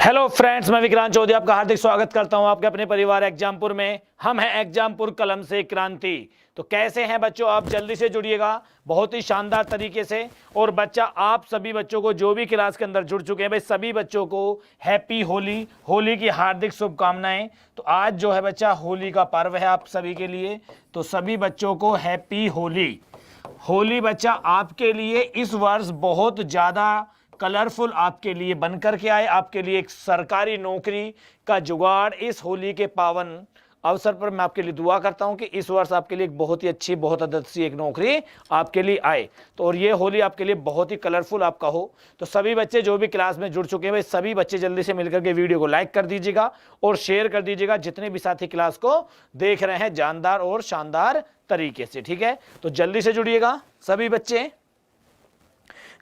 Hello friends, मैं विक्रांत चौधरी आपका हार्दिक स्वागत करता हूं आपके अपने परिवार एग्जामपुर में। हम हैं एग्जामपुर कलम से क्रांति। तो कैसे हैं बच्चों, आप जल्दी से जुड़िएगा बहुत ही शानदार तरीके से। और बच्चा, आप सभी बच्चों को जो भी क्लास के अंदर जुड़ चुके हैं भाई, सभी बच्चों को हैप्पी होली, होली की हार्दिक शुभकामनाएं। तो आज जो है बच्चा होली का पर्व है आप सभी के लिए, तो सभी बच्चों को हैप्पी होली। होली बच्चा आपके लिए इस वर्ष बहुत ज़्यादा कलरफुल आपके लिए बनकर के आए। आपके लिए एक सरकारी नौकरी का जुगाड़ इस होली के पावन अवसर पर मैं आपके लिए दुआ करता हूं कि इस वर्ष आपके लिए एक बहुत ही अच्छी, बहुत अच्छी एक नौकरी आपके लिए आए। तो और ये होली आपके लिए बहुत ही कलरफुल आपका हो। तो सभी बच्चे जो भी क्लास में जुड़ चुके हैं भाई, सभी बच्चे जल्दी से मिलकर के वीडियो को लाइक कर दीजिएगा और शेयर कर दीजिएगा जितने भी साथी क्लास को देख रहे हैं जानदार और शानदार तरीके से। ठीक है, तो जल्दी से जुड़िएगा सभी बच्चे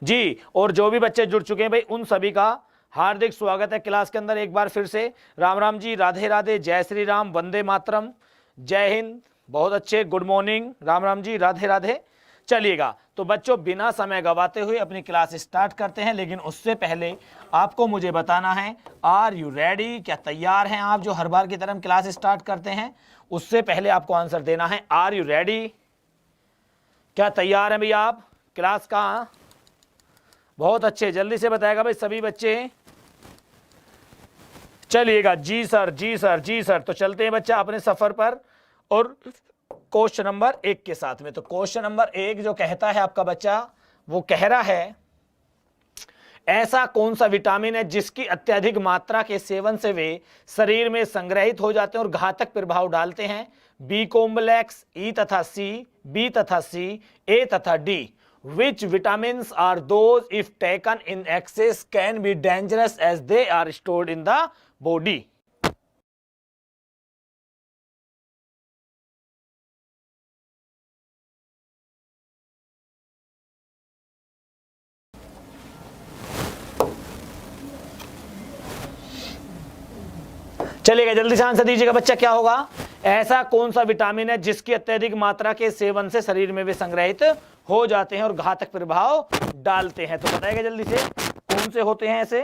जी। और जो भी बच्चे जुड़ चुके हैं भाई, उन सभी का हार्दिक स्वागत है क्लास के अंदर। एक बार फिर से राम राम जी, राधे राधे, जय श्री राम, वंदे मातरम, जय हिंद। बहुत अच्छे, गुड मॉर्निंग, राम राम जी, राधे राधे। चलिएगा, तो बच्चों बिना समय गवाते हुए अपनी क्लास स्टार्ट करते हैं। लेकिन उससे पहले आपको मुझे बताना है, आर यू रेडी? क्या तैयार हैं आप? जो हर बार की तरह क्लास स्टार्ट करते हैं उससे पहले आपको आंसर देना है, आर यू रेडी? क्या तैयार हैं भैया आप? क्लास का बहुत अच्छे, जल्दी से बताएगा भाई सभी बच्चे। चलिएगा, जी सर, जी सर, जी सर। तो चलते हैं बच्चा अपने सफर पर और क्वेश्चन नंबर 1 के साथ में। तो क्वेश्चन नंबर 1 जो कहता है आपका बच्चा, वो कह रहा है, ऐसा कौन सा विटामिन है जिसकी अत्यधिक मात्रा के सेवन से वे शरीर में संग्रहित हो जाते हैं और घातक प्रभाव डालते हैं? बी कॉम्प्लेक्स, ई तथा सी, बी तथा सी, ए तथा D. Which vitamins are those if taken in excess can be dangerous as they are stored in the body? चलिएगा, जल्दी से आंसर दीजिएगा बच्चा, क्या होगा? ऐसा कौन सा विटामिन है जिसकी अत्यधिक मात्रा के सेवन से शरीर में वे संग्रहित हो जाते हैं और घातक प्रभाव डालते हैं? तो बताइएगा जल्दी से, कौन से होते हैं ऐसे?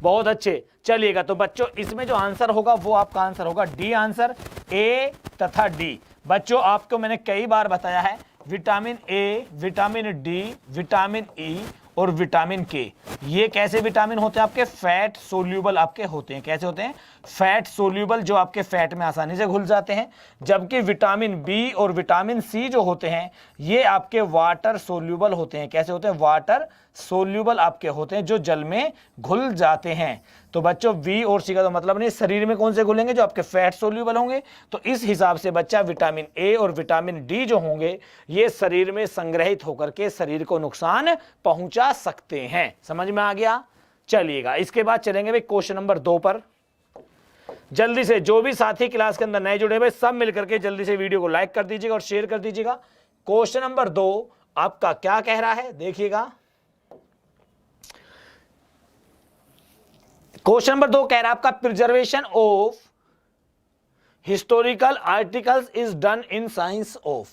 बहुत अच्छे। चलिएगा, तो बच्चों इसमें जो आंसर होगा वो आपका आंसर होगा डी आंसर, ए तथा डी। बच्चों आपको मैंने कई बार बताया है, vitamin A, vitamin D, vitamin E और विटामिन के, ये कैसे विटामिन होते हैं? आपके फैट सोल्यूबल आपके होते हैं। कैसे होते हैं? फैट सोल्यूबल, जो आपके फैट में आसानी से घुल जाते हैं। जबकि विटामिन बी और विटामिन सी जो होते हैं ये आपके वाटर सोल्यूबल होते हैं। कैसे होते हैं? वाटर सोल्यूबल आपके होते हैं, जो जल में घुल जाते हैं। तो बच्चों बी और सी का तो मतलब नहीं, शरीर में कौन से घुलेंगे? जो आपके फैट सोल्यूबल होंगे। तो इस हिसाब से बच्चा विटामिन ए और विटामिन डी जो होंगे ये शरीर में संग्रहित होकर के शरीर को नुकसान पहुंचा सकते हैं। समझ में आ गया? चलिएगा, इसके बाद चलेंगे भाई क्वेश्चन नंबर 2 पर। जल्दी से जो भी साथी क्लास के अंदर नए जुड़े हुए सब मिलकर के जल्दी से वीडियो को लाइक कर दीजिएगा और शेयर कर दीजिएगा। क्वेश्चन नंबर 2 आपका क्या कह रहा है, देखिएगा। क्वेश्चन नंबर 2 कह रहा है आपका, preservation of historical articles is done in science of.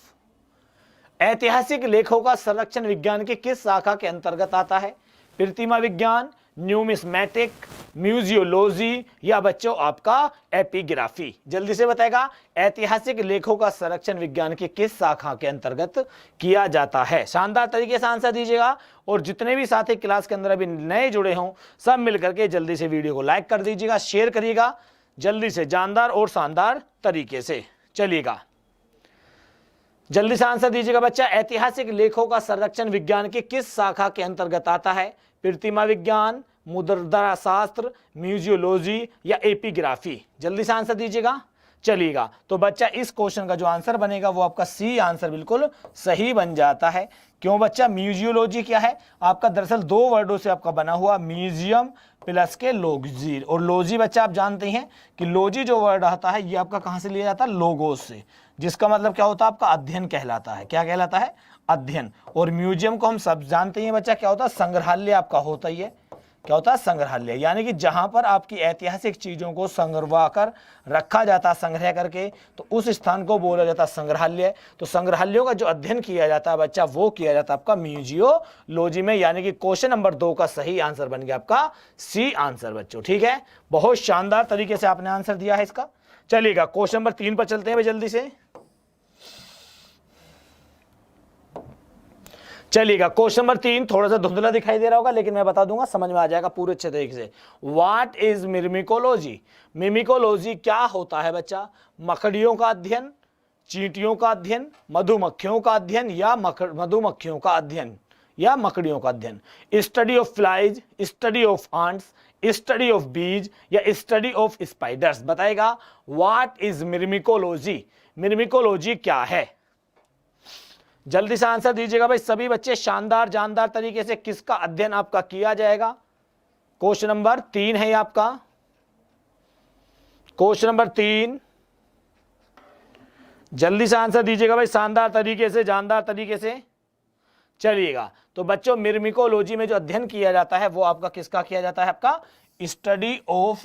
ऐतिहासिक लेखों का संरक्षण विज्ञान की किस शाखा के अंतर्गत आता है? प्रतिमा विज्ञान, न्यूमिस्मेटिक, म्यूजियोलॉजी या बच्चों आपका एपिग्राफी। जल्दी से बताएगा, ऐतिहासिक लेखों का संरक्षण विज्ञान की किस शाखा के अंतर्गत किया जाता है? शानदार तरीके से आंसर दीजिएगा। और जितने भी साथी क्लास के अंदर अभी नए जुड़े हों सब मिलकर के जल्दी से वीडियो को लाइक कर दीजिएगा, शेयर करिएगा जल्दी से, जानदार और शानदार तरीके से। चलिएगा, जल्दी से आंसर दीजिएगा बच्चा, ऐतिहासिक लेखों का संरक्षण विज्ञान की किस शाखा के अंतर्गत आता है? प्रतिमा विज्ञान, मुद्रा शास्त्र, म्यूजियोलॉजी या एपिग्राफी? जल्दी से आंसर दीजिएगा। चलिएगा, तो बच्चा इस क्वेश्चन का जो आंसर बनेगा वो आपका सी आंसर बिल्कुल सही बन जाता है। क्यों बच्चा? म्यूजियोलॉजी क्या है आपका? दरअसल 2 वर्डों से आपका बना हुआ, म्यूजियम प्लस के लॉजी। और लॉजी बच्चा आप जानते हैं कि लॉजी जो वर्ड आता है ये आपका कहां से लिया जाता है? लोगोस से, जिसका मतलब क्या होता है? आपका अध्ययन कहलाता है। क्या कहलाता है? अध्ययन। और म्यूजियम को हम सब जानते हैं बच्चा क्या होता है? संग्रहालय आपका होता ही है। क्या होता है, संग्रहालय, यानी कि जहां पर आपकी ऐतिहासिक चीजों को संग्रहवा कर रखा जाता है, संग्रह करके, तो उस स्थान को बोला जाता है संग्रहालय। तो संग्रहालयों का जो अध्ययन किया जाता है बच्चा, वो किया जाता है आपका म्यूजियोलॉजी में, यानी कि क्वेश्चन नंबर 2 का सही आंसर बन गया आपका सी आंसर बच्चों। ठीक है, बहुत शानदार तरीके से आपने आंसर दिया है इसका। चलिएगा क्वेश्चन नंबर 3 पर चलते हैं भाई जल्दी से। चलिएगा क्वेश्चन नंबर 3 थोड़ा सा धुंधला दिखाई दे रहा होगा, लेकिन मैं बता दूंगा, समझ में आ जाएगा पूरे अच्छे तरीके से। What is myrmecology? मिमिकोलॉजी क्या होता है बच्चा? मकड़ियों का अध्ययन, चींटियों का अध्ययन, मधुमक्खियों का अध्ययन, या मधुमक्खियों का अध्ययन या मकड़ियों का अध्ययन। Study of flies, study of ants, study of bees, या स्टडी ऑफ स्पाइडर्स। बताएगा व्हाट इज मिमिकोलॉजी? मिमिकोलॉजी क्या है? जल्दी से आंसर दीजिएगा भाई सभी बच्चे, शानदार जानदार तरीके से। किसका अध्ययन आपका किया जाएगा? क्वेश्चन नंबर 3 है आपका, क्वेश्चन नंबर 3। जल्दी से आंसर दीजिएगा भाई, शानदार तरीके से, जानदार तरीके से। चलिएगा, तो बच्चों मिमिकोलॉजी में जो अध्ययन किया जाता है वो आपका किसका किया जाता है? आपका स्टडी ऑफ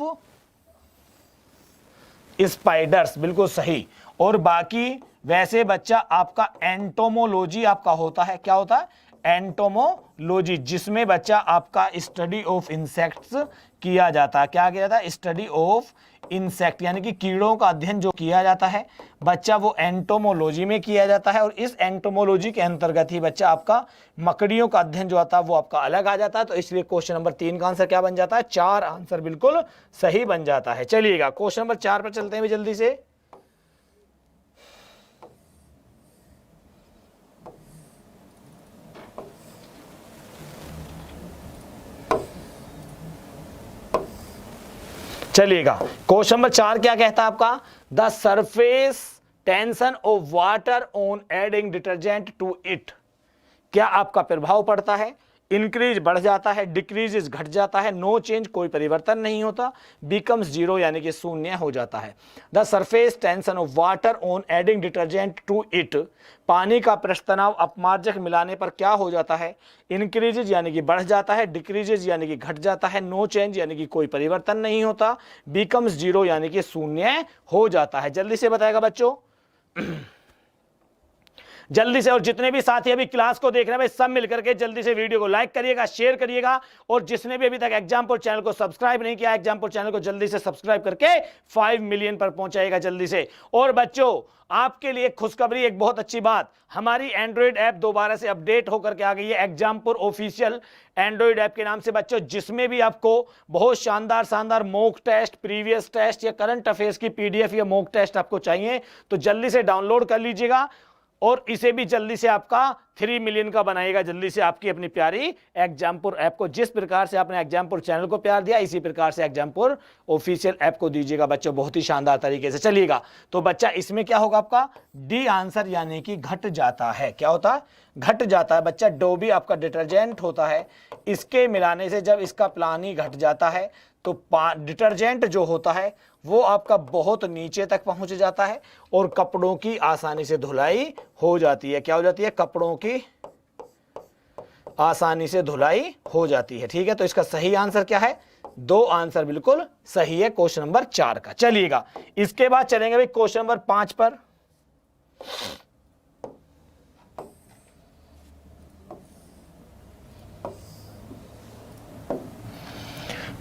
स्पाइडर्स, बिल्कुल सही। और बाकी वैसे बच्चा आपका एंटोमोलॉजी आपका होता है, क्या होता है? एंटोमोलॉजी, जिसमें बच्चा आपका स्टडी ऑफ इंसेक्ट्स किया जाता है। क्या किया जाता है? स्टडी ऑफ इंसेक्ट, यानी कि कीड़ों का अध्ययन जो किया जाता है बच्चा, वो एंटोमोलॉजी में किया जाता है। और इस एंटोमोलॉजी के अंतर्गत ही बच्चा आपका मकड़ियों का अध्ययन जो आता है वो आपका अलग आ जाता है। तो इसलिए क्वेश्चन नंबर 3 का आंसर क्या बन जाता है? 4 आंसर बिल्कुल सही बन जाता है। चलिएगा क्वेश्चन नंबर 4 पर चलते हैं जल्दी से। चलिएगा क्वेश्चन नंबर 4 क्या कहता है आपका? The surface tension of water on adding detergent to it. क्या आपका प्रभाव पड़ता है? इंक्रीज बढ़ जाता है, डिक्रीज घट जाता है, नो चेंज कोई परिवर्तन नहीं होता, बिकम्स जीरो यानी कि शून्य हो जाता है। The surface tension of water on adding detergent to it. पानी का पृष्ठ तनाव अपमार्जक मिलाने पर क्या हो जाता है? इंक्रीजेज यानी कि बढ़ जाता है, डिक्रीजेज यानी कि घट जाता है, नो चेंज यानी कि कोई परिवर्तन नहीं होता, बिकम्स जीरो यानी कि शून्य हो जाता है। जल्दी से बताएगा बच्चों जल्दी से। और जितने भी साथी अभी क्लास को देख रहे हैं भाई, सब मिलकर के जल्दी से वीडियो को लाइक करिएगा, शेयर करिएगा। और जिसने भी अभी तक एग्जाम्पुर चैनल को सब्सक्राइब नहीं किया, एग्जाम्पुर चैनल को जल्दी से सब्सक्राइब करके 5 मिलियन पर पहुंचाएगा जल्दी से। और बच्चों आपके लिए खुशखबरी, एक बहुत अच्छी बात, हमारी एंड्रॉइड ऐप दोबारा से अपडेट होकर के आ गई है, एग्जाम्पुर ऑफिशियल एंड्रॉइड ऐप के नाम से बच्चों, जिसमें भी आपको बहुत शानदार मॉक टेस्ट, प्रीवियस टेस्ट या करंट अफेयर्स की पीडीएफ या मॉक टेस्ट आपको चाहिए तो जल्दी से डाउनलोड कर लीजिएगा। और इसे भी जल्दी से आपका 3 मिलियन का बनाएगा जल्दी से आपकी अपनी प्यारी एग्जाम्पुर ऐप को। जिस प्रकार से आपने एग्जाम्पुर चैनल को प्यार दिया, इसी प्रकार से एग्जाम्पुर ऑफिशियल ऐप को दीजिएगा बच्चों, बहुत ही शानदार तरीके से। चलिएगा, तो बच्चा इसमें क्या होगा आपका? डी आंसर, यानी कि घट जाता है। क्या होता है? घट जाता है बच्चा। डोबी आपका डिटर्जेंट होता है, इसके मिलाने से जब इसका पानी घट जाता है तो डिटर्जेंट जो होता है वो आपका बहुत नीचे तक पहुंच जाता है और कपड़ों की आसानी से धुलाई हो जाती है। क्या हो जाती है? कपड़ों की आसानी से धुलाई हो जाती है। ठीक है, तो इसका सही आंसर क्या है? 2 आंसर बिल्कुल सही है क्वेश्चन नंबर 4 का। चलिएगा, इसके बाद चलेंगे भाई क्वेश्चन नंबर 5 पर।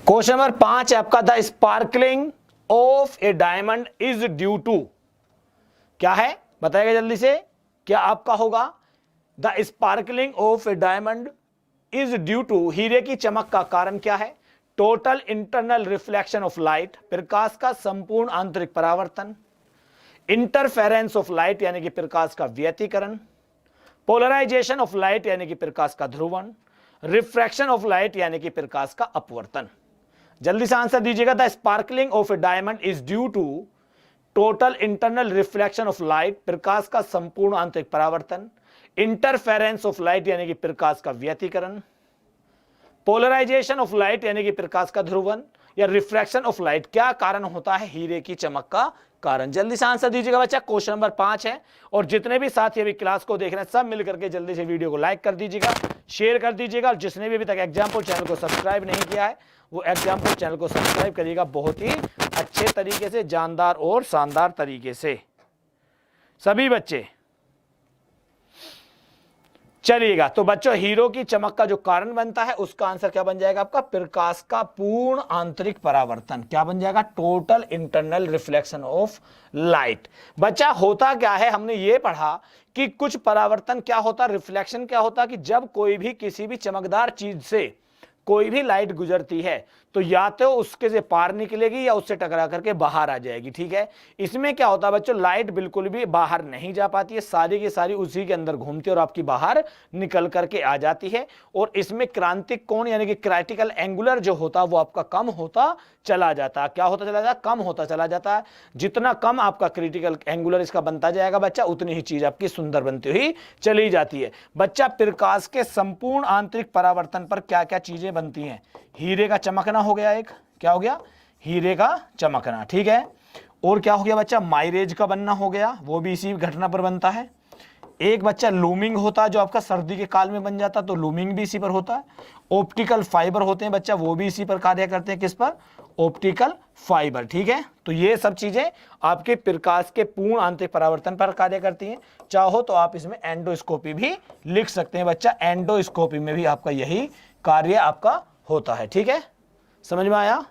क्वेश्चन नंबर 5 है आपका, the sparkling of a diamond is due to. क्या है बताएगा जल्दी से? क्या आपका होगा? The sparkling of a diamond is due to, हीरे की चमक का कारण क्या है? Total internal reflection of light, प्रकाश का संपूर्ण आंतरिक परावर्तन, इंटरफेरेंस ऑफ लाइट यानी कि प्रकाश का व्यतिकरण, पोलराइजेशन ऑफ लाइट यानी कि प्रकाश का ध्रुवण, रिफ्रैक्शन ऑफ लाइट यानी कि प्रकाश का अपवर्तन। जल्दी से आंसर दीजिएगा। The sparkling of a diamond is due to total internal reflection of light, प्रकाश का संपूर्ण आंतरिक परावर्तन, इंटरफेरेंस ऑफ लाइट यानी कि प्रकाश का व्यतिकरण, पोलराइजेशन ऑफ लाइट यानी कि प्रकाश का ध्रुवण, या रिफ्रैक्शन ऑफ लाइट। क्या कारण होता है हीरे की चमक का कारण? जल्दी से आंसर दीजिएगा बच्चा। क्वेश्चन नंबर 5 है। और जितने भी साथी अभी क्लास को देख रहे हैं सब मिलकर के जल्दी से वीडियो को लाइक कर दीजिएगा, शेयर कर दीजिएगा। जिसने भी अभी तक एग्जाम्पल चैनल को सब्सक्राइब नहीं किया है वो एग्जाम्पल चैनल को सब्सक्राइब करिएगा, बहुत ही अच्छे तरीके से, जानदार और शानदार तरीके से सभी बच्चे। चलिएगा, तो बच्चों हीरो की चमक का जो कारण बनता है उसका आंसर क्या बन जाएगा आपका? प्रकाश का पूर्ण आंतरिक परावर्तन। क्या बन जाएगा? Total internal reflection of light. बच्चा होता क्या है, हमने ये पढ़ा कि कुछ परावर्तन क्या होता, रिफ्लेक्शन क्या होता, कि जब कोई भी किसी भी चमकदार चीज से कोई भी लाइट गुजरती है तो या तो उसके से पार निकलेगी या उससे टकरा करके बाहर आ जाएगी। ठीक है, इसमें क्या होता है बच्चों, लाइट बिल्कुल भी बाहर नहीं जा पाती है, सारी की सारी उसी के अंदर घूमती है और आपकी बाहर निकल करके आ जाती है। और इसमें क्रांतिक कोण यानी कि क्राइटिकल एंगुलर जो होता है वो आपका कम होता चला जाता है। क्या होता चला जाता है? कम होता चला जाता है। जितना कम आपका क्रिटिकल एंगुलर इसका बनता जाएगा बच्चा, उतनी ही चीज आपकी सुंदर बनती हुई चली जाती है। बच्चा, प्रकाश के संपूर्ण आंतरिक परावर्तन पर क्या क्या चीजें बनती हैं? हीरे का चमकना हो गया एक, क्या हो गया? हीरे का चमकना। ठीक है, और क्या हो गया बच्चा? माइरेज का बनना हो गया, वो भी इसी घटना पर बनता है। एक बच्चा लूमिंग होता है जो आपका सर्दी के काल में बन जाता, तो लूमिंग भी इसी पर होता है। ऑप्टिकल फाइबर होते हैं बच्चा, वो भी इसी पर कार्य करते हैं। किस पर? Optical fibre. ठीक है, तो ये सब चीजें आपके प्रकाश के पूर्ण आंतरिक परावर्तन पर कार्य करती हैं। चाहो तो आप इसमें एंडोस्कोपी भी लिख सकते हैं बच्चा, एंडोस्कोपी में भी आपका यही कार्य आपका होता है। ठीक है, समझ में आया?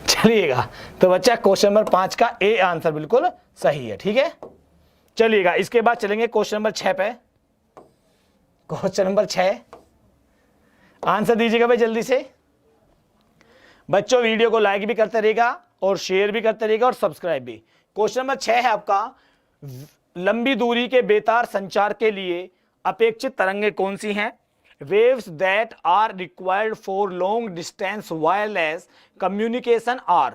चलिएगा, तो बच्चा क्वेश्चन नंबर 5 का ए आंसर बिल्कुल सही है। ठीक है, चलिएगा, इसके बाद चलेंगे क्वेश्चन नंबर 6 पे। क्वेश्चन नंबर 6 आंसर दीजिएगा भाई जल्दी से। बच्चों वीडियो को लाइक भी करते रहेगा और शेयर भी करते रहेगा और सब्सक्राइब भी। क्वेश्चन नंबर 6 है आपका, लंबी दूरी के बेतार संचार के लिए अपेक्षित तरंगें कौन सी हैं? Waves that are required for long distance wireless communication are।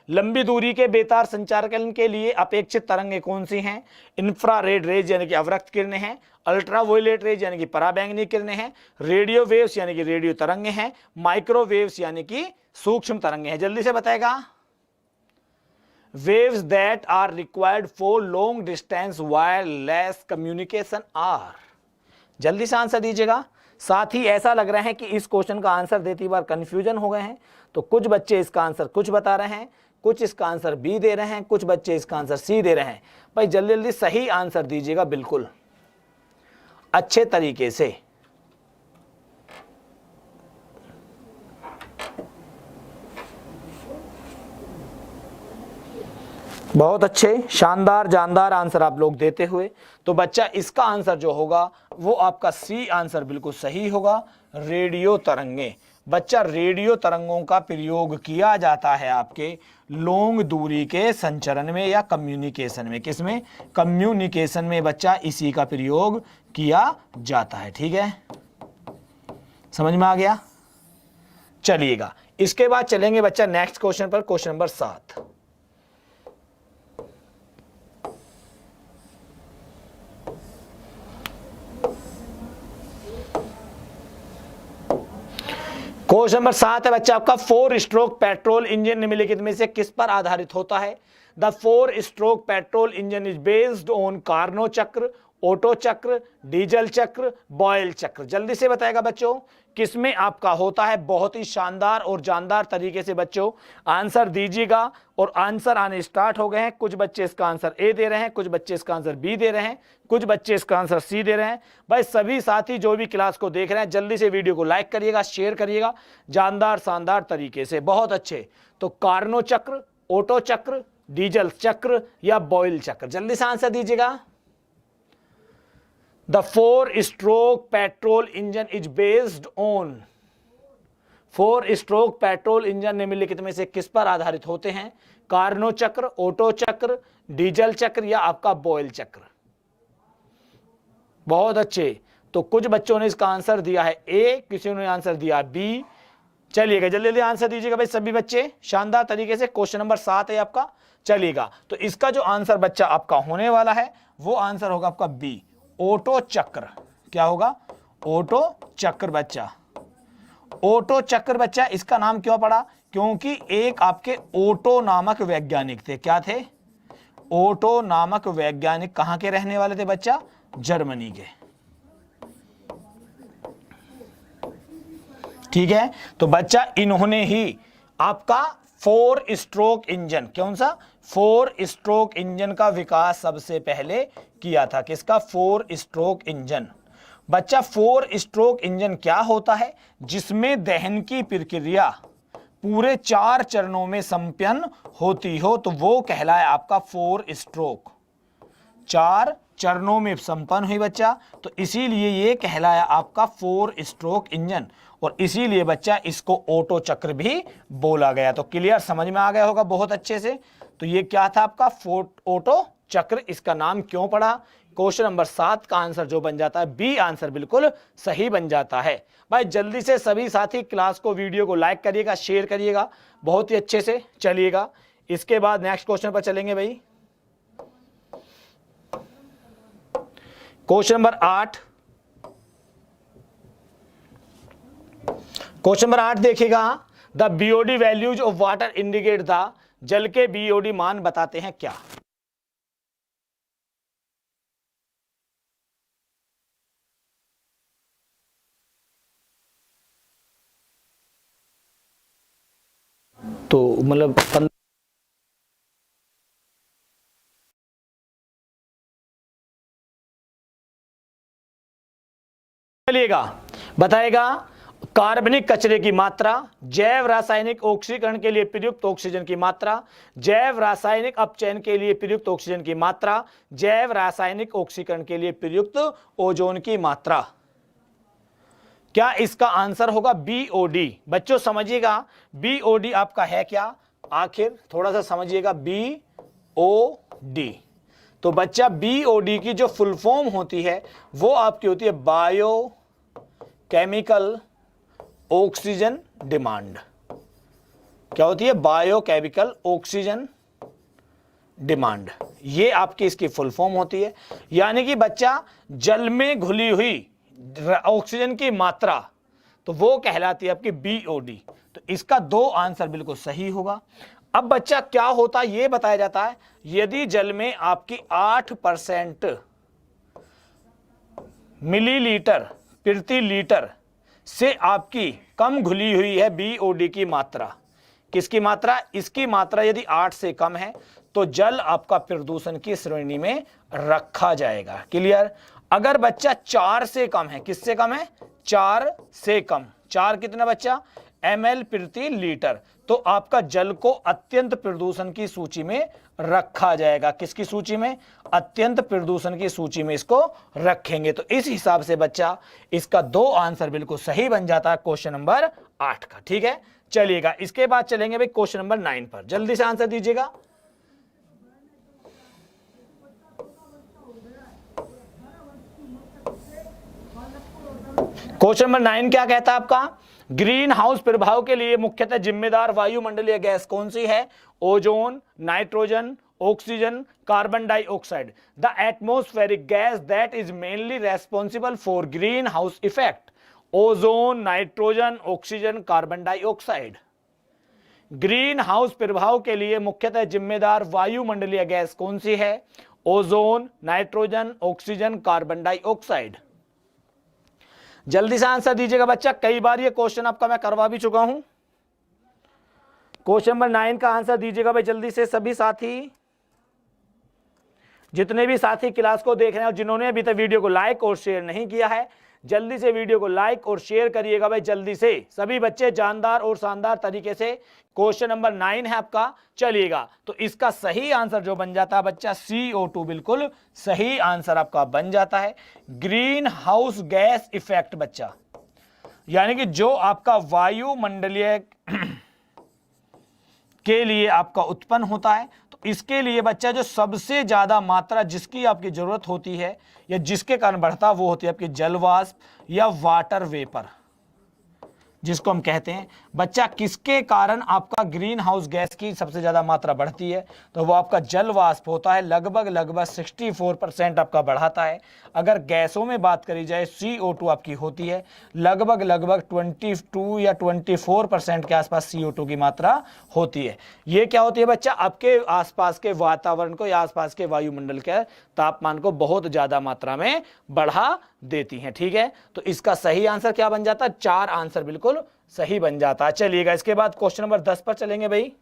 लंबी दूरी के बेतार संचारण के लिए अपेक्षित तरंगें कौन सी हैं? इंफ्रारेड रेज यानी कि अवरक्त किरणें हैं, अल्ट्रावायलेट रेज यानी कि पराबैंगनी किरणें हैं, रेडियो वेव्स यानी कि रेडियो तरंगें हैं, माइक्रोवेव्स यानी कि सूक्ष्म तरंगें हैं। जल्दी से बताएगा। Waves that are required for long distance wireless communication are। जल्दी से आंसर दीजिएगा। साथ ही ऐसा लग रहा है कि इस क्वेश्चन का आंसर देती बार कंफ्यूजन हो गए हैं, तो कुछ बच्चे इसका आंसर कुछ बता रहे हैं, कुछ इसका आंसर बी दे रहे हैं, कुछ बच्चे इसका आंसर सी दे रहे हैं। भाई जल्दी जल्दी सही आंसर दीजिएगा बिल्कुल अच्छे तरीके से। बहुत अच्छे, शानदार जानदार आंसर आप लोग देते हुए। तो बच्चा इसका आंसर जो होगा वो आपका सी आंसर बिल्कुल सही होगा, रेडियो तरंगे। बच्चा रेडियो तरंगों का प्रयोग किया जाता है आपके लॉन्ग दूरी के संचरण में या कम्युनिकेशन में। किसमें? कम्युनिकेशन में बच्चा इसी का प्रयोग किया जाता है। ठीक है, समझ में आ गया? चलिएगा, इसके बाद चलेंगे बच्चा नेक्स्ट क्वेश्चन पर, क्वेश्चन नंबर 7। क्वेश्चन नंबर 7 है बच्चा आपका, 4 स्ट्रोक पेट्रोल इंजन निम्नलिखित में से किस पर आधारित होता है? The 4 stroke petrol engine is based on Carnot चक्र, ओटो चक्र, डीजल चक्र, बॉयल चक्र। जल्दी से बताएगा बच्चों किसमें आपका होता है। बहुत ही शानदार और जानदार तरीके से बच्चों आंसर दीजिएगा। और आंसर आने स्टार्ट हो गए हैं। कुछ बच्चे इसका आंसर ए दे रहे हैं, कुछ बच्चे इसका आंसर बी दे रहे हैं, कुछ बच्चे इसका आंसर सी दे रहे हैं। भाई सभी साथी जो भी क्लास को देख रहे हैं जल्दी से वीडियो को लाइक करिएगा, शेयर करिएगा जानदार शानदार तरीके से। बहुत अच्छे, तो कार्नो चक्र, ओटो चक्र, डीजल चक्र या बॉयल चक्र, जल्दी से आंसर दीजिएगा। The 4-stroke petrol engine is based on 4-stroke petrol engine निम्नलिखित में से किस पर आधारित होते हैं? कार्नो चक्र, ओटो चक्र, डीजल चक्र या आपका बॉयल चक्र। बहुत अच्छे, तो कुछ बच्चों ने इसका आंसर दिया है ए, किसी ने आंसर दिया बी। चलिएगा जल्दी जल्दी आंसर दीजिएगा भाई सभी बच्चे शानदार तरीके से। क्वेश्चन नंबर 7 है आपका। चलिएगा, तो इसका जो आंसर बच्चा आपका होने वाला है वो आंसर होगा आपका बी, ओटो चक्र। क्या होगा? ओटो चक्र बच्चा। ओटो चक्र बच्चा इसका नाम क्यों पड़ा? क्योंकि एक आपके ओटो नामक वैज्ञानिक थे। क्या थे? ओटो नामक वैज्ञानिक कहां के रहने वाले थे बच्चा? जर्मनी के। ठीक है, तो बच्चा इन्होंने ही आपका 4 स्ट्रोक इंजन, कौन सा? 4 स्ट्रोक इंजन का विकास सबसे पहले किया था। किसका? 4 स्ट्रोक इंजन। बच्चा 4 स्ट्रोक इंजन क्या होता है? जिसमें दहन की प्रक्रिया पूरे 4 चरणों में संपन्न होती हो, तो वो कहलाए आपका 4 स्ट्रोक। 4 चरणों में संपन्न हुई बच्चा, तो इसीलिए ये कहलाया आपका 4 स्ट्रोक इंजन, और इसीलिए बच्चा इसको ओटो चक्र भी बोला गया। तो क्लियर, समझ में आ गया होगा बहुत अच्छे से। तो ये क्या था आपका? ओटो चक्र। इसका नाम क्यों पड़ा? क्वेश्चन नंबर 7 का आंसर जो बन जाता है बी आंसर बिल्कुल सही बन जाता है। भाई जल्दी से सभी साथी क्लास को, वीडियो को लाइक करिएगा, शेयर करिएगा, बहुत ही अच्छे से चलिएगा। इसके बाद नेक्स्ट क्वेश्चन पर चलेंगे भाई। Question number 8। क्वेश्चन नंबर 8 देखिएगा। The BOD values of water indicate the, जल के बीओडी मान बताते हैं क्या? तो मतलब चलिएगा, बताएगा कार्बनिक कचरे की मात्रा, जैव रासायनिक ऑक्सीकरण के लिए प्रयुक्त ऑक्सीजन की मात्रा, जैव रासायनिक अपचयन के लिए प्रयुक्त ऑक्सीजन की मात्रा, जैव रासायनिक ऑक्सीकरण के लिए प्रयुक्त ओजोन की मात्रा। क्या इसका आंसर होगा बीओडी? बच्चों समझिएगा, बीओडी आपका है क्या? आखिर थोड़ा सा समझिएगा, बीओडी। तो बच्चा बीओडी की जो फुल फॉर्म होती है वो आपकी होती है बायो केमिकल ऑक्सीजन डिमांड। क्या होती है? Biochemical oxygen demand. ये आपकी इसकी फुल फॉर्म होती है। यानी कि बच्चा जल में घुली हुई ऑक्सीजन की मात्रा, तो वो कहलाती है आपकी बीओडी। तो इसका 2 आंसर बिल्कुल सही होगा। अब बच्चा क्या होता है ये बताया जाता है, यदि जल में आपकी 8% मिलीलीटर प्रति लीटर से आपकी कम घुली हुई है बीओडी की मात्रा। किसकी मात्रा? इसकी मात्रा यदि 8 से कम है तो जल आपका प्रदूषण की श्रेणी में रखा जाएगा। क्लियर? अगर बच्चा 4 से कम है, किससे कम है? 4 से कम। 4 कितना बच्चा? ml प्रति लीटर, तो आपका जल को अत्यंत प्रदूषण की सूची में रखा जाएगा। किसकी सूची में? अत्यंत प्रदूषण की सूची में इसको रखेंगे। तो इस हिसाब से बच्चा इसका 2 आंसर बिल्कुल सही बन जाता है क्वेश्चन नंबर 8 का। ठीक है, चलिएगा इसके बाद चलेंगे भाई क्वेश्चन नंबर 9 पर। जल्दी से आंसर दीजिएगा। क्वेश्चन नंबर 9 क्या कहता है आपका? ग्रीन हाउस प्रभाव के लिए मुख्यतः जिम्मेदार वायुमंडलीय गैस कौन सी है? Ozone, nitrogen, oxygen, carbon dioxide. The atmospheric gas that is mainly responsible for green house effect, ozone, nitrogen, oxygen, carbon dioxide. Green house प्रभाव के लिए मुख्यतः जिम्मेदार वायुमंडलीय गैस कौन सी है? Ozone, nitrogen, oxygen, carbon dioxide. जल्दी से आंसर दीजिएगा बच्चा, कई बार ये क्वेश्चन आपका मैं करवा भी चुका हूं। क्वेश्चन नंबर 9 का आंसर दीजिएगा भाई जल्दी से सभी साथी, जितने भी साथी क्लास को देख रहे हैं और जिन्होंने अभी तक वीडियो को लाइक और शेयर नहीं किया है, जल्दी से वीडियो को लाइक और शेयर करिएगा भाई जल्दी से। सभी बच्चे जानदार और शानदार तरीके से क्वेश्चन नंबर 9 है आपका। चलिएगा, तो इसका सही आंसर जो बन जाता है बच्चा CO2 बिल्कुल सही आंसर आपका बन जाता है। ग्रीन हाउस गैस इफेक्ट बच्चा, यानी कि जो आपका वायुमंडलीय के लिए आपका उत्पन्न होता है, तो इसके लिए बच्चा जो सबसे ज्यादा मात्रा जिसकी आपकी जरूरत होती है या जिसके कारण बढ़ता, वो होती है आपकी जलवाष्प या वाटर वेपर। जिसको हम कहते हैं बच्चा किसके कारण आपका ग्रीन हाउस गैस की सबसे ज्यादा मात्रा बढ़ती है, तो वो आपका जल वाष्प होता है, लगभग 64% आपका बढ़ाता है। अगर गैसों में बात करी जाए CO2 आपकी होती है लगभग 22 या 24% के आसपास CO2 की मात्रा होती है। ये क्या होती है बच्चा, आपके आसपास के वातावरण को या आसपास के वायुमंडल के तापमान को बहुत ज्यादा मात्रा में बढ़ा देती हैं। ठीक है, तो इसका सही आंसर क्या बन जाता है, 4 आंसर बिल्कुल सही बन जाता है। चलिएगा इसके बाद क्वेश्चन नंबर 10 पर चलेंगे भाई।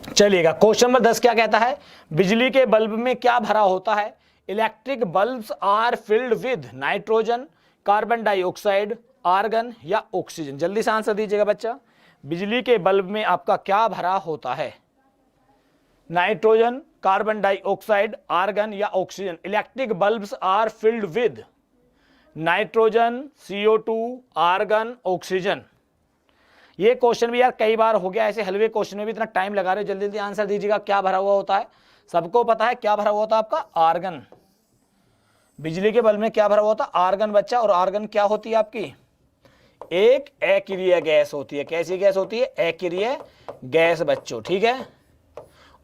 चलिएगा क्वेश्चन नंबर 10 क्या कहता है, बिजली के बल्ब में क्या भरा होता है। Electric bulbs are filled with nitrogen, carbon dioxide, argon या ऑक्सीजन। जल्दी से आंसर दीजिएगा बच्चा, बिजली के बल्ब में आपका क्या भरा होता है, नाइट्रोजन, कार्बन डाइऑक्साइड, आर्गन या oxygen. Electric bulbs are filled with nitrogen, CO2, argon, oxygen. ये क्वेश्चन भी यार कई बार हो गया, ऐसे हलवे क्वेश्चन में भी इतना टाइम लगा रहे हो, जल्दी जल्दी आंसर दीजिएगा। क्या भरा हुआ होता है, सबको पता है क्या भरा हुआ होता है आपका, आर्गन। बिजली के बल्ब में क्या भरा हुआ होता है, आर्गन बच्चा। और आर्गन क्या होती है आपकी, एक अक्रिय गैस होती है। कैसी गैस होती है, अक्रिय गैस बच्चों। ठीक है,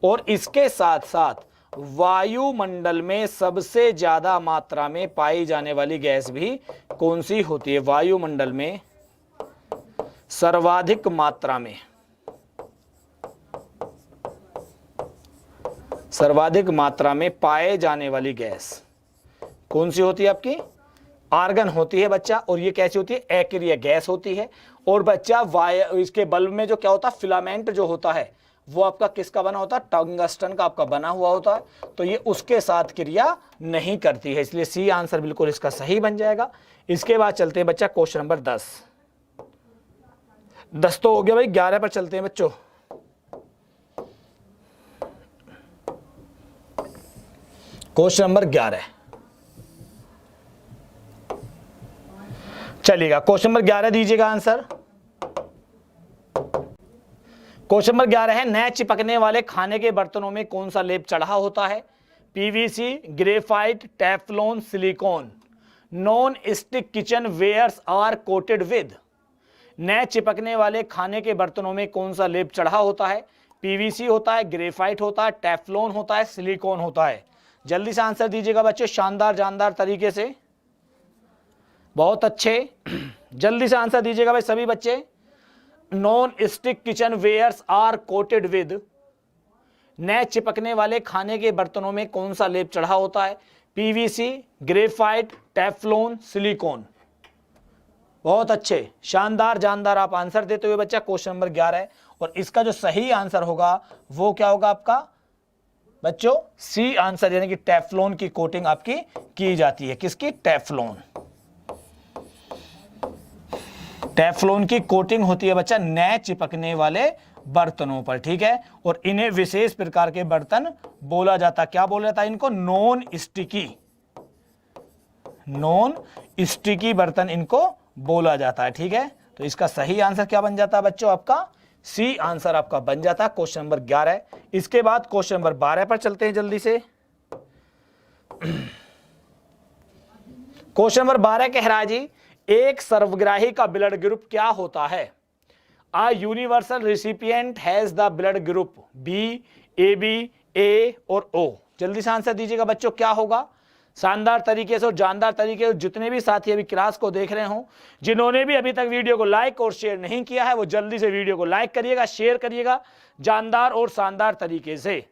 और इसके साथ साथ वायुमंडल में सबसे ज्यादा मात्रा में पाई जाने वाली गैस भी कौन सी होती है, वायुमंडल में सर्वाधिक मात्रा में, सर्वाधिक मात्रा में पाए जाने वाली गैस कौन सी होती है आपकी, आर्गन होती है बच्चा। और ये कैसी होती है, अक्रिय गैस होती है। और बच्चा इसके बल्ब में जो क्या होता है, फिलामेंट जो होता है वो आपका किसका बना होता है, टंगस्टन का आपका बना हुआ होता है। तो ये उसके साथ क्रिया नहीं करती है, इसलिए सी आंसर बिल्कुल इसका सही बन जाएगा। इसके बाद चलते हैं बच्चा क्वेश्चन नंबर 10 तो हो गया भाई, 11 पर चलते हैं बच्चों। क्वेश्चन नंबर 11, चलिएगा क्वेश्चन नंबर 11 दीजिएगा आंसर। क्वेश्चन नंबर 11 है, नए चिपकने वाले खाने के बर्तनों में कौन सा लेप चढ़ा होता है। PVC, graphite, Teflon, silicon. Non stick kitchen wares are coated with. नए चिपकने वाले खाने के बर्तनों में कौन सा लेप चढ़ा होता है। PVC होता है, ग्रेफाइट होता है, टेफ्लॉन होता है, सिलिकॉन होता है। जल्दी से आंसर दीजिएगा बच्चों, शानदार जानदार तरीके से, बहुत अच्छे। जल्दी से आंसर दीजिएगा भाई सभी बच्चे। Non stick kitchen wares are coated with. नए चिपकने वाले खाने के बर्तनों में कौन सा लेप चढ़ा होता है। PVC, graphite, Teflon, silicon. बहुत अच्छे, शानदार जानदार आप आंसर देते हुए बच्चा। क्वेश्चन नंबर 11 है और इसका जो सही आंसर होगा वो क्या होगा आपका बच्चों, सी आंसर, यानी कि टेफ्लॉन की कोटिंग आपकी की जाती है। किसकी, टेफ्लॉन। टेफ्लॉन की कोटिंग होती है बच्चा नए चिपकने वाले बर्तनों पर। ठीक है, और इन्हें विशेष प्रकार के बर्तन बोला जाता, क्या बोला जाता है इनको, नॉन स्टिकी, नॉन स्टिकी बर्तन इनको बोला जाता है। ठीक है, तो इसका सही आंसर क्या बन जाता है बच्चों, आपका सी आंसर आपका बन जाता है क्वेश्चन नंबर 11। इसके बाद क्वेश्चन नंबर 12 पर चलते हैं जल्दी से। क्वेश्चन नंबर 12 कह रहा है जी, एक सर्वग्राही का ब्लड ग्रुप क्या होता है। A universal recipient has the blood group B, AB, A और O। जल्दी से आंसर दीजिएगा बच्चों, क्या होगा। शानदार तरीके से और जानदार तरीके से जितने भी साथी अभी क्लास को देख रहे हो, जिन्होंने भी अभी तक वीडियो को लाइक और शेयर नहीं किया है, वो जल्दी से वीडियो को लाइक करिएगा, शेयर करिएगा जानदार और शानदार तरीके से।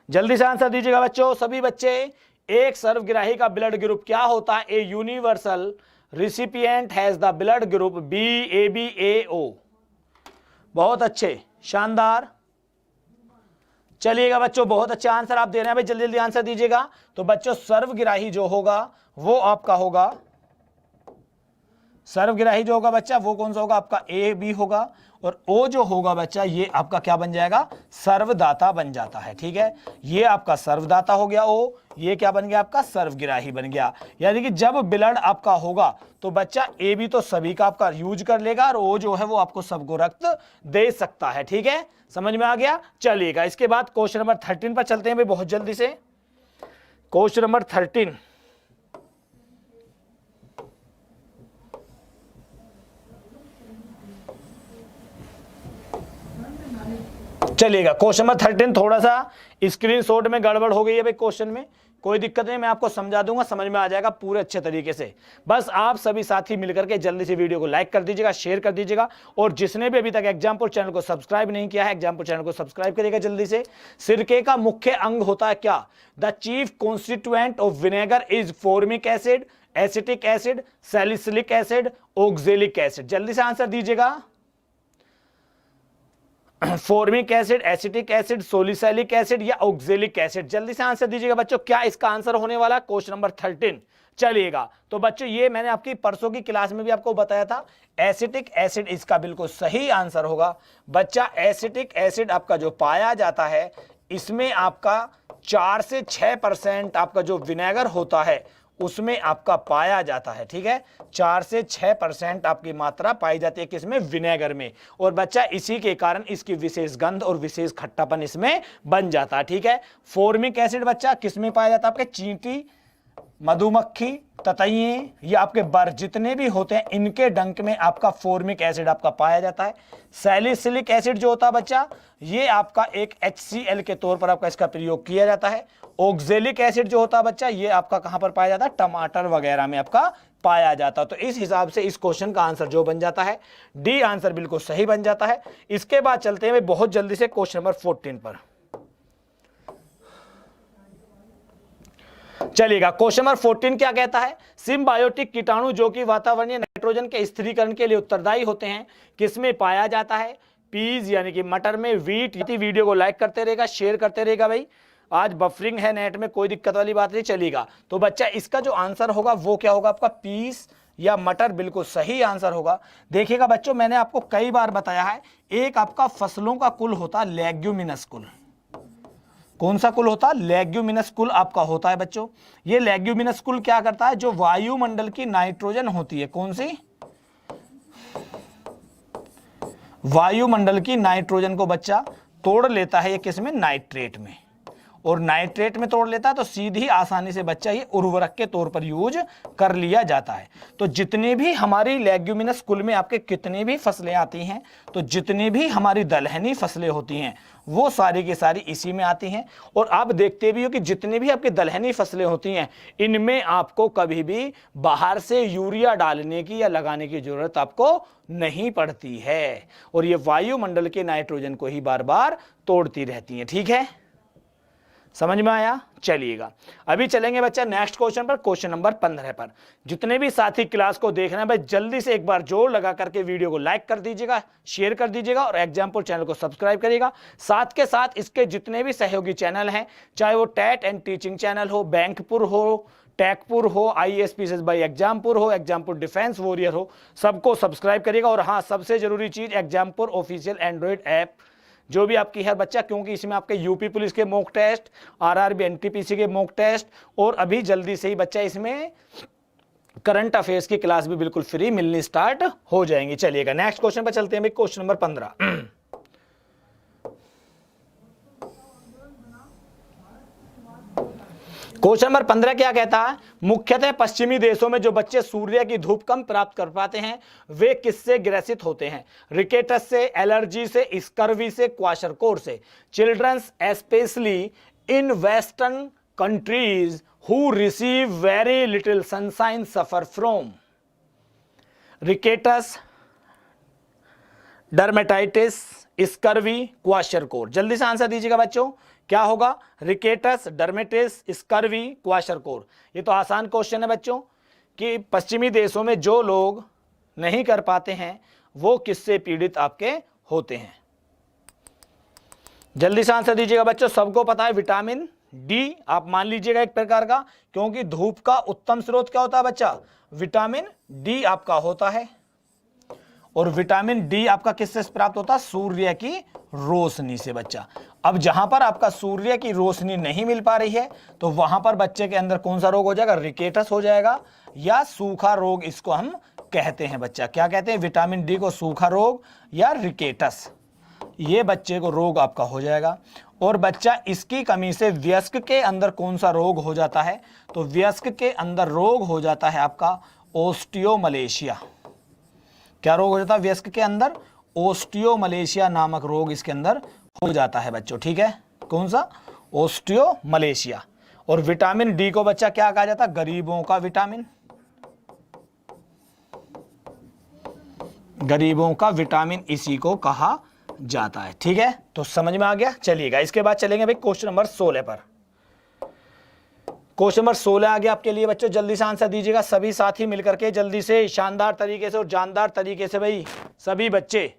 जल्दी से आंसर दीजिएगा बच्चों सभी बच्चे। एक सर्वग्राही का ब्लड ग्रुप क्या होता है। A universal recipient has the blood group B, AB, A, O। बहुत अच्छे, शानदार। चलिएगा बच्चों, बहुत अच्छे आंसर आप दे रहे हैं भाई, जल्दी जल्दी आंसर दीजिएगा। तो बच्चों सर्वग्राही जो होगा वो आपका होगा, सर्वग्राही जो होगा बच्चा वो कौन सा होगा आपका, A, B होगा। और O जो होगा बच्चा ये आपका क्या बन जाएगा, सर्वदाता बन जाता है। ठीक है, ये आपका सर्वदाता हो गया O, ये क्या बन गया आपका, सर्वग्राही बन गया। यानी कि जब ब्लड आपका होगा तो बच्चा AB तो सभी का आपका यूज कर लेगा और O जो है वो आपको सबको रक्त दे सकता है। ठीक है, समझ में आ गया। चलिएगा इसके बाद क्वेश्चन नंबर 13 पर चलते हैं भाई बहुत जल्दी से। क्वेश्चन नंबर 13, चलिएगा। क्वेश्चन नंबर 13 थोड़ा सा स्क्रीनशॉट में गड़बड़ हो गई है भाई, क्वेश्चन में कोई दिक्कत नहीं, मैं आपको समझा दूंगा, समझ में आ जाएगा पूरे अच्छे तरीके से। बस आप सभी साथी मिलकर के जल्दी से वीडियो को लाइक कर दीजिएगा, शेयर कर दीजिएगा, और जिसने भी अभी तक एग्जाम्पुर चैनल को सब्सक्राइब नहीं किया है, एग्जाम्पुर चैनल को सब्सक्राइब करिएगा जल्दी से। सिरके का मुख्य अंग होता है क्या? The chief constituent of vinegar is formic acid, acetic acid, salicylic acid, oxalic acid. जल्दी से आंसर दीजिएगा। Formic acid, acetic acid, salicylic acid या ऑक्जेलिक एसिड? जल्दी से आंसर दीजिएगा बच्चों, क्या इसका आंसर होने वाला? Question number 13। चलिएगा, तो बच्चों ये मैंने आपकी परसों की क्लास में भी आपको बताया था, एसिटिक एसिड इसका बिल्कुल सही आंसर होगा। बच्चा एसिटिक एसिड आपका जो पाया जाता है, इसमें आपका 4 से 6% आपका जो विनेगर होता है उसमें आपका पाया जाता है। ठीक है, 4 से 6% आपकी मात्रा पाई जाती है किसमें? विनेगर में। और बच्चा इसी के कारण इसकी विशेष गंध और विशेष खट्टापन इसमें बन जाता है। ठीक है, फॉर्मिक एसिड बच्चा किसमें पाया जाता है? आपके चींटी, मधुमक्खी, ततैये या आपके बर जितने भी होते हैं, इनके डंक में आपका फॉर्मिक एसिड आपका पाया जाता है। सैलिसिलिक एसिड जो होता है बच्चा, ये आपका एक HCl के तौर पर आपका इसका प्रयोग किया जाता है। ऑक्जेलिक एसिड जो होता है बच्चा, ये आपका कहां पर पाया जाता है? टमाटर वगैरह में आपका पाया जाता है। तो इस हिसाब से इस क्वेश्चन का आंसर जो बन जाता है, डी आंसर बिल्कुल सही बन जाता है। इसके बाद चलते हैं बहुत जल्दी से क्वेश्चन नंबर 14 पर। चलिएगा, क्वेश्चन नंबर 14 क्या कहता है? सिम्बायोटिक कीटाणु जो कि वातावरणीय नाइट्रोजन के स्थिरीकरण के लिए उत्तरदायी होते हैं, किसमें पाया जाता है? पीज यानी कि मटर में, वीट। वीडियो को लाइक करते रहेगा, शेयर करते रहेगा भाई, आज बफरिंग है नेट में, कोई दिक्कत वाली बात नहीं। चलेगा, तो बच्चा इसका जो आंसर होगा वो क्या होगा? आपका पीस या मटर बिल्कुल सही आंसर होगा। देखिएगा बच्चों, मैंने आपको कई बार बताया है, एक आपका फसलों का कुल होता है लेग्यूमिनस कुल। कौन सा कुल होता है? लेग्यूमिनस कुल आपका होता है बच्चों। ये लेग्यूमिनस कुल क्या करता है? जो वायुमंडल की नाइट्रोजन होती है, कौन सी? वायुमंडल की नाइट्रोजन को बच्चा तोड़ लेता है ये किसमें? नाइट्रेट में। और नाइट्रेट में तोड़ लेता है तो सीधी आसानी से बच्चा ये उर्वरक के तौर पर यूज कर लिया जाता है। तो जितने भी हमारी लेग्यूमिनस कुल में आपके कितने भी फसलें आती हैं, तो जितनी भी हमारी दलहनी फसलें होती हैं वो सारी की सारी इसी में आती हैं। और आप देखते भी हो कि जितनी भी आपकी दलहनी फसलें होती हैं, इनमें आपको कभी भी बाहर से यूरिया डालने की या लगाने की जरूरत आपको नहीं पड़ती है, और ये वायुमंडल के नाइट्रोजन को ही बार बार तोड़ती रहती हैं। ठीक है, समझ में आया? चलिएगा, अभी चलेंगे बच्चा नेक्स्ट क्वेश्चन पर, क्वेश्चन नंबर 15 पर। जितने भी साथी क्लास को देख रहे हैं भाई, जल्दी से एक बार जोर लगा करके वीडियो को लाइक कर दीजिएगा, शेयर कर दीजिएगा, और एग्जाम्पुल चैनल को सब्सक्राइब करिएगा। साथ के साथ इसके जितने भी सहयोगी चैनल हैं, चाहे वो टैट एंड टीचिंग चैनल हो, बैंकपुर हो, टैकपुर हो, IAS बाई एग्जामपुर हो, एग्जामपुर डिफेंस वॉरियर हो, सबको सब्सक्राइब करिएगा। और हाँ, सबसे जरूरी चीज, एग्जामपुर ऑफिशियल एंड्रॉइड ऐप जो भी आपकी है बच्चा, क्योंकि इसमें आपके यूपी पुलिस के मॉक टेस्ट, RRB NTPC के मॉक टेस्ट, और अभी जल्दी से ही बच्चा इसमें करंट अफेयर्स की क्लास भी बिल्कुल फ्री मिलनी स्टार्ट हो जाएंगी। चलिएगा, नेक्स्ट क्वेश्चन पर चलते हैं भाई, क्वेश्चन नंबर 15। क्वेश्चन नंबर 15 क्या कहता है? मुख्यतः पश्चिमी देशों में जो बच्चे सूर्य की धूप कम प्राप्त कर पाते हैं, वे किससे ग्रसित होते हैं? रिकेटस से, एलर्जी से, स्कर्वी से, क्वाशरकोर से? Childrens specially in western countries who receive very little sunshine suffer from rickets, dermatitis, scurvy, kwashiorkor. जल्दी से आंसर दीजिएगा बच्चों, क्या होगा? Rickets, dermatitis, scurvy, kwashiorkor. ये तो आसान क्वेश्चन है बच्चों कि पश्चिमी देशों में जो लोग नहीं कर पाते हैं वो किससे पीड़ित आपके होते हैं? जल्दी से आंसर दीजिएगा बच्चों, सबको पता है विटामिन डी आप मान लीजिएगा एक प्रकार का, क्योंकि धूप का उत्तम स्रोत क्या होता है बच्चा? विटामिन डी आपका होता है। और विटामिन डी आपका किससे प्राप्त होता है? सूर्य की रोशनी से बच्चा। अब जहां पर आपका सूर्य की रोशनी नहीं मिल पा रही है, तो वहां पर बच्चे के अंदर कौन सा रोग हो जाएगा? रिकेटस हो जाएगा, या सूखा रोग इसको हम कहते हैं बच्चा। क्या कहते हैं? विटामिन डी को सूखा रोग या रिकेटस, ये बच्चे को रोग आपका हो जाएगा। और बच्चा इसकी कमी से वयस्क के अंदर कौन सा रोग हो जाता है? तो वयस्क के अंदर रोग हो जाता है आपका ओस्टियोमलेशिया। क्या रोग हो जाता है वयस्क के अंदर? ओस्टियोमलेशिया नामक रोग इसके अंदर हो जाता है बच्चों, ठीक है। कौन सा? ओस्टियोमलेशिया। और विटामिन डी को बच्चा क्या कहा जाता है? गरीबों का विटामिन। गरीबों का विटामिन इसी को कहा जाता है, ठीक है। तो समझ में आ गया? चलिएगा, इसके बाद चलेंगे भाई क्वेश्चन नंबर 16 पर। क्वेश्चन नंबर 16 आ गया आपके लिए बच्चों, जल्दी से आंसर दीजिएगा सभी साथी मिलकर के, जल्दी से, शानदार तरीके से और जानदार तरीके से भाई सभी बच्चे।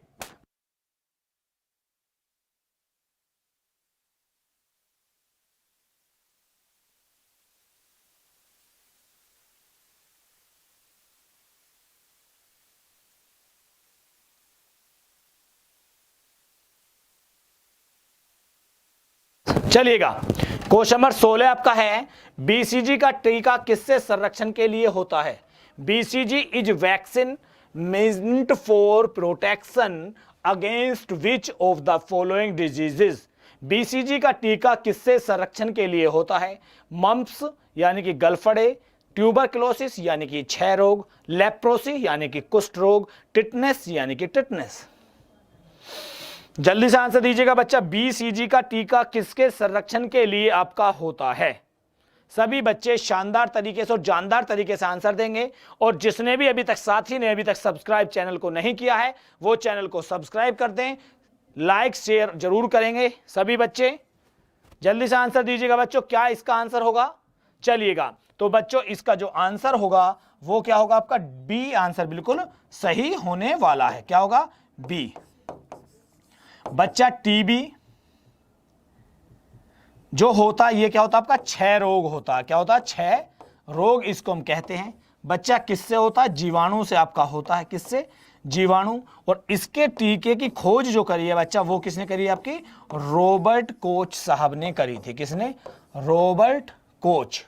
चलिएगा, क्वेश्चन नंबर 16 आपका है, बीसीजी का टीका किससे संरक्षण के लिए होता है? BCG is vaccine meant for protection against which of the following diseases. BCG का टीका किससे संरक्षण के लिए होता है? मम्प्स यानी कि गलफड़े, ट्यूबरक्लोसिस यानी कि क्षय रोग, लेप्रोसी यानी कि कुष्ठ रोग, टिटनेस यानी कि टिटनेस। जल्दी से आंसर दीजिएगा बच्चा, बीसीजी का टीका किसके संरक्षण के लिए आपका होता है? सभी बच्चे शानदार तरीके से और जानदार तरीके से आंसर देंगे। और जिसने भी अभी तक, साथी ने अभी तक सब्सक्राइब चैनल को नहीं किया है, वो चैनल को सब्सक्राइब कर दें, लाइक शेयर जरूर करेंगे सभी बच्चे। जल्दी से आंसर दीजिएगा बच्चों, क्या इसका आंसर होगा? चलिएगा, तो बच्चों इसका जो आंसर होगा वो क्या होगा आपका? बी आंसर बिल्कुल सही होने वाला है। क्या होगा? बी। बच्चा टीबी जो होता है ये क्या होता है आपका? क्षय रोग होता है। क्या होता है? क्षय रोग इसको हम कहते हैं। बच्चा किससे होता है? जीवाणु से आपका होता है। किससे? जीवाणु। और इसके टीके की खोज जो करी है बच्चा, वो किसने करी है? आपकी रॉबर्ट कोच साहब ने करी थी। किसने? Robert Koch.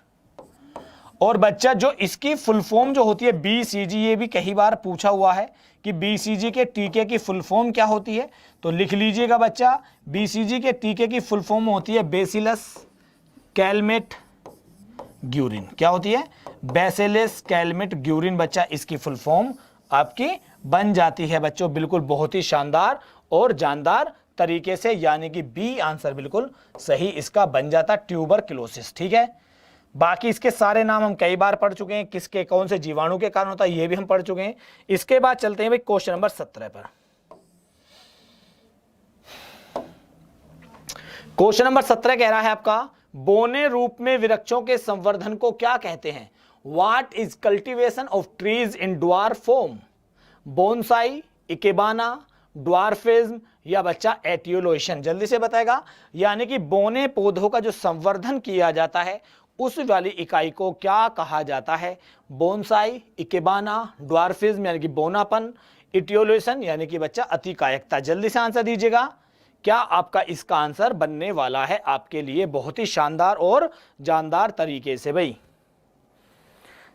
और बच्चा जो इसकी फुल फॉर्म जो होती है बीसीजी, ये भी कई बार पूछा हुआ है कि बीसीजी के टीके की फुल फॉर्म क्या होती है, तो लिख लीजिएगा बच्चा, बीसीजी के टीके की फुल फॉर्म होती है बेसिलस कैलमेट ग्यूरिन। क्या होती है? Bacillus Calmette Guérin. बच्चा इसकी फुल फॉर्म आपकी बन जाती है बच्चों, बिल्कुल बहुत ही शानदार और जानदार तरीके से, यानी कि बी आंसर बिल्कुल सही इसका बन जाता, ट्यूबरक्लोसिस, ठीक है। बाकी इसके सारे नाम हम कई बार पढ़ चुके हैं, किसके कौन से जीवाणु के कारण होता है ये भी हम पढ़ चुके हैं। इसके बाद चलते हैं भाई क्वेश्चन नंबर 17 पर। क्वेश्चन नंबर 17 कह रहा है आपका, बोने रूप में वृक्षों के संवर्धन को क्या कहते हैं? What is cultivation of trees in dwarf form? Bonsai, ikebana, dwarfism या बच्चा एटियोलोशन। जल्दी से बताएगा। यानी कि बोने पौधों का जो संवर्धन किया जाता है उस वाली इकाई को क्या कहा जाता है? बोनसाई, इकेबाना, ड्वार्फिज्म यानी कि बोनापन, इटियोलोशन यानी कि बच्चा अतिकायकता। जल्दी से आंसर दीजिएगा, क्या आपका इसका आंसर बनने वाला है आपके लिए बहुत ही शानदार और जानदार तरीके से। भाई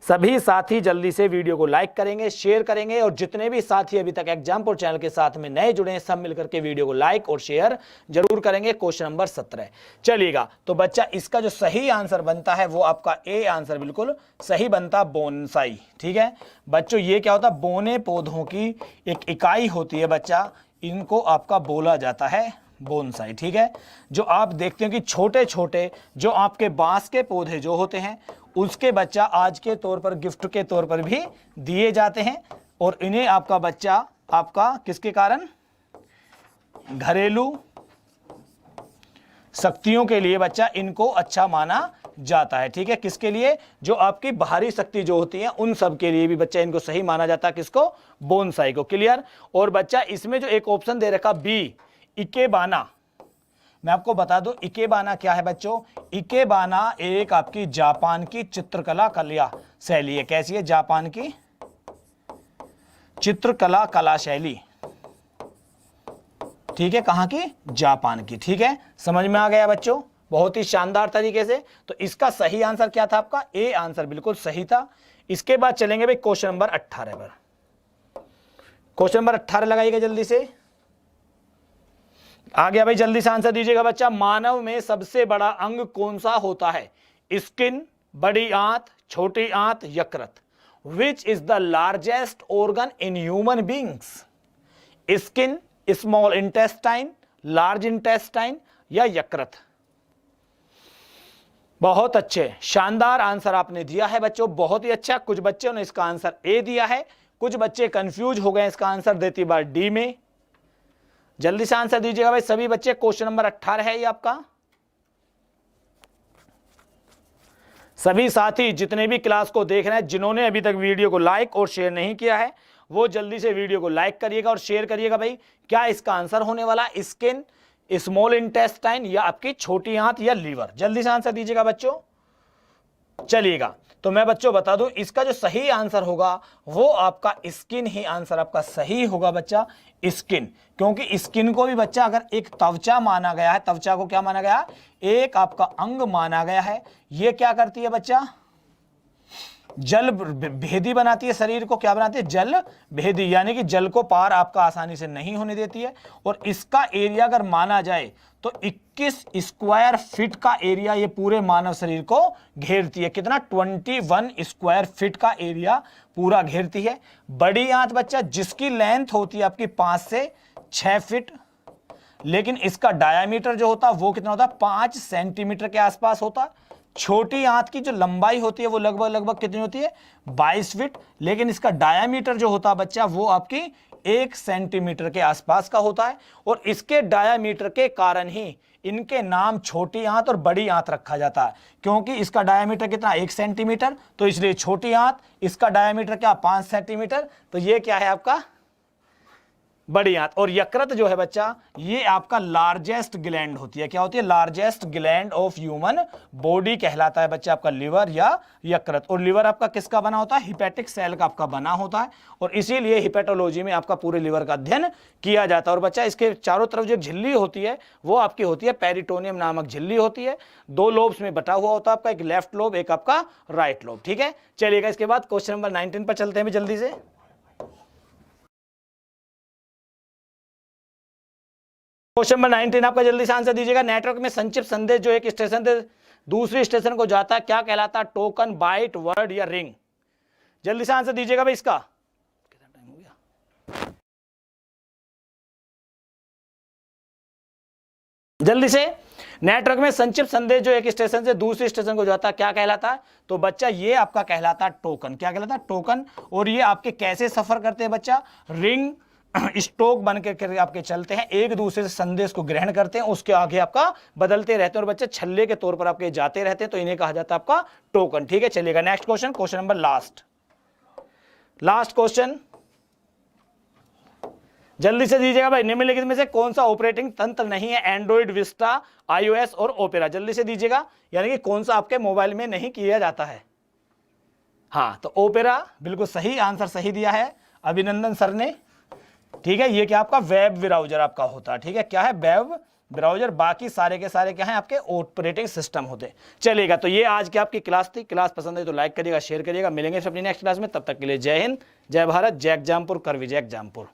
सभी साथी जल्दी से वीडियो को लाइक करेंगे, शेयर करेंगे, और जितने भी साथी अभी तक एग्जाम्पुर चैनल के साथ में नए जुड़े हैं सब मिलकर के वीडियो को लाइक और शेयर जरूर करेंगे। क्वेश्चन नंबर 17 चलिएगा, तो बच्चा इसका जो सही आंसर बनता है वो आपका ए आंसर बिल्कुल सही बनता, बोनसाई, ठीक है बच्चों। ये क्या होता है? बोने पौधों की एक इकाई होती है बच्चा, इनको आपका बोला जाता है बोनसाई, ठीक है। जो आप देखते हैं कि छोटे छोटे जो आपके बांस के पौधे जो होते हैं उसके बच्चा आज के तौर पर गिफ्ट के तौर पर भी दिए जाते हैं, और इन्हें आपका बच्चा आपका किसके कारण? घरेलू शक्तियों के लिए बच्चा इनको अच्छा माना जाता है, ठीक है। किसके लिए? जो आपकी बाहरी शक्ति जो होती है उन सब के लिए भी बच्चा इनको सही माना जाता है। किसको? बोनसाई को। क्लियर। और बच्चा इसमें जो एक ऑप्शन दे रखा बी, इकेबाना, मैं आपको बता दूं इकेबाना क्या है बच्चों। इकेबाना एक आपकी जापान की चित्रकला कला शैली है। कैसी है? जापान की चित्रकला कला शैली, ठीक है। कहां की? जापान की, ठीक है। समझ में आ गया बच्चों, बहुत ही शानदार तरीके से। तो इसका सही आंसर क्या था आपका? ए आंसर बिल्कुल सही था। इसके बाद चलेंगे भाई क्वेश्चन नंबर 18 पर। क्वेश्चन नंबर 18 लगाइएगा जल्दी से। आ गया भाई, जल्दी से आंसर दीजिएगा बच्चा। मानव में सबसे बड़ा अंग कौन सा होता है? स्किन, बड़ी आंत, छोटी आंत, यकृत। Which is the largest organ in human beings? Skin, small intestine, large intestine या यकृत? बहुत अच्छे, शानदार आंसर आपने दिया है बच्चों, बहुत ही अच्छा। कुछ बच्चों ने इसका आंसर ए दिया है, कुछ बच्चे कंफ्यूज हो गए, इसका आंसर देती बार डी में। जल्दी से आंसर दीजिएगा भाई सभी बच्चे। क्वेश्चन नंबर 18 है ये आपका। सभी साथी जितने भी क्लास को देख रहे हैं, जिन्होंने अभी तक वीडियो को लाइक और शेयर नहीं किया है, वो जल्दी से वीडियो को लाइक करिएगा और शेयर करिएगा भाई। क्या इसका आंसर होने वाला? स्किन, स्मॉल इंटेस्टाइन या आपकी छोटी आंत या लीवर? जल्दी से आंसर दीजिएगा बच्चों। चलिएगा, तो मैं बच्चों बता दूं, इसका जो सही आंसर होगा वो आपका स्किन ही आंसर आपका सही होगा बच्चा, स्किन। क्योंकि स्किन को भी बच्चा अगर एक त्वचा माना गया है, त्वचा को क्या माना गया? एक आपका अंग माना गया है। ये क्या करती है बच्चा? जल भेदी बनाती है, शरीर को क्या बनाती है? जल भेदी, यानी कि जल को पार आपका आसानी से नहीं होने देती है। और इसका एरिया अगर माना जाए तो 21 स्क्वायर फीट का एरिया ये पूरे मानव शरीर को घेरती है। कितना? 21 स्क्वायर फीट का एरिया पूरा घेरती है। बड़ी आंत बच्चा, जिसकी लेंथ होती है आपकी 5 से 6 फीट, लेकिन इसका डायामीटर जो होता है वो कितना होता है? 5 सेंटीमीटर के आसपास होता है। छोटी आंत की जो लंबाई होती है वो लगभग कितनी होती है? 22 फीट, लेकिन इसका डायामीटर जो होता है बच्चा वो आपकी 1 सेंटीमीटर के आसपास का होता है। और इसके डायामीटर के कारण ही इनके नाम छोटी आंत और बड़ी आंत रखा जाता है। क्योंकि इसका डायामीटर कितना? 1 सेंटीमीटर, तो इसलिए छोटी आंत। इसका डायामीटर क्या? 5 सेंटीमीटर, तो ये क्या है आपका? बड़ी आंत। और यकृत जो है बच्चा, ये आपका लार्जेस्ट ग्लैंड होती है। क्या होती है? Largest gland of human body कहलाता है बच्चा आपका लिवर या यकृत। और लिवर आपका किसका बना होता है? हिपैटिक सेल का आपका बना होता है। और इसीलिए हिपेटोलॉजी में आपका पूरे लिवर का अध्ययन किया जाता है। और बच्चा इसके चारों तरफ जो झिल्ली होती है वो आपकी होती है पेरिटोनियम नामक झिल्ली होती है। 2 लोब्स में बटा हुआ होता है आपका, एक लेफ्ट लोब, एक आपका राइट लोब। ठीक है, चलिएगा इसके बाद क्वेश्चन नंबर 19 पर चलते हैं जल्दी से। क्वेश्चन नंबर 19 आपका, जल्दी से आंसर दीजिएगा। नेटवर्क में संक्षिप्त संदेश जो एक स्टेशन से दूसरे स्टेशन को जाता है क्या कहलाता है? टोकन, बाइट, वर्ड या रिंग? जल्दी से आंसर दीजिएगा भाई इसका। कितना टाइम हो गया? जल्दी से। नेटवर्क में संक्षिप्त संदेश जो एक स्टेशन से दूसरे स्टेशन को जाता है क्या कहलाता है? तो बच्चा ये आपका कहलाता है टोकन। क्या कहलाता है? टोकन। और ये आपके कैसे सफर करते हैं बच्चा? रिंग स्टोक बन के आपके चलते हैं, एक दूसरे से संदेश को ग्रहण करते हैं, उसके आगे आपका बदलते रहते हैं और बच्चे छल्ले के तौर पर आपके जाते रहते हैं, तो इन्हें कहा जाता है आपका टोकन। ठीक है, चलिएगा next question, question number last question जल्दी से दीजिएगा भाई। निम्नलिखित में से कौन सा ऑपरेटिंग तंत्र नहीं है? एंड्रॉइड, विस्टा, iOS और ओपेरा? जल्दी से दीजिएगा, यानी कि कौन सा आपके मोबाइल में नहीं किया जाता है? हाँ, तो ओपेरा बिल्कुल सही आंसर, सही दिया है अभिनंदन सर ने। ठीक है, ये क्या आपका वेब ब्राउजर आपका होता है। ठीक है, क्या है? Web browser. बाकी सारे के सारे क्या हैं? आपके ऑपरेटिंग सिस्टम होते। चलेगा, तो ये आज की आपकी क्लास थी। क्लास पसंद है तो लाइक करिएगा, शेयर करिएगा। मिलेंगे अपनी नेक्स्ट क्लास में, तब तक के लिए जय हिंद, जय भारत, जय एग्जामपुर, कर विजय एग्जामपुर।